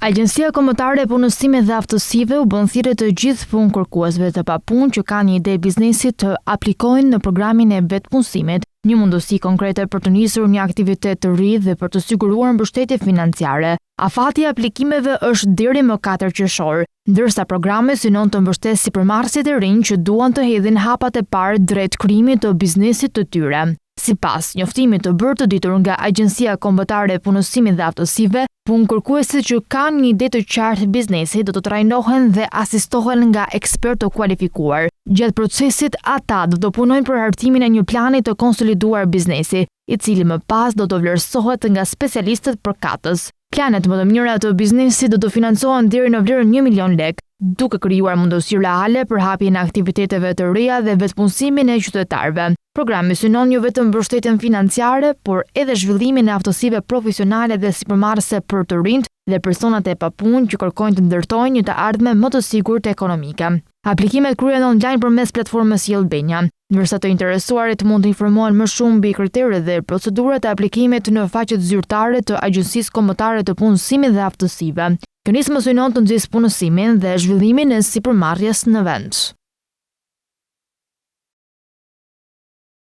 Agjencia Kombëtare e Punësimit dhe Aftësive u bën thirrje të gjithë punëkërkuesve të papunë që kanë një ide biznesi të aplikojnë në programin e vetpunësimit, një mundësi konkrete për të nisur një aktivitet të ri dhe për të siguruar mbështetje financiare. Afati i aplikimeve është deri më 4 qershor, ndërsa programi synon të mbështesë sipërmarrësit e rinj që duan të hedhin hapat e parë drejt krijimit të biznesit të tyre. Sipas njoftimit të bërë të ditur nga Agjencia Kombëtare e Punësimit dhe Aftësive, punëkërkuesit që kanë një ide të qartë biznesi do të trajnohen dhe asistohen nga ekspertë të kualifikuar. Gjatë procesit, ata do të punojnë për hartimin e një plani të konsoliduar biznesi, i cili më pas do të vlerësohet nga specialistët përkatës. Planet më të mira të biznesit do të financohen deri në vlerë 1 milion lekë, duke krijuar mundësi reale për hapjen e aktiviteteve të reja dhe vetpunësimin e qytetarëve. Programi synon jo vetëm mbështetjen financiare, por edhe zhvillimin e aftësive profesionale dhe sipërmarrëse për të rinjt dhe personat e papunë që kërkojnë të ndërtojnë një të ardhme më të sigurt ekonomike. Aplikimet kryhen online përmes platformës Yellbenia, ndërsa të interesuarit mund të informohen më shumë mbi kriteret dhe procedurat e aplikimit në faqet zyrtare të Agjencisë Kombëtare të Punësimit dhe Aftësive. Kjo nismë synon të nxjisë punësimin dhe zhvillimin e sipërmarrjes në vend.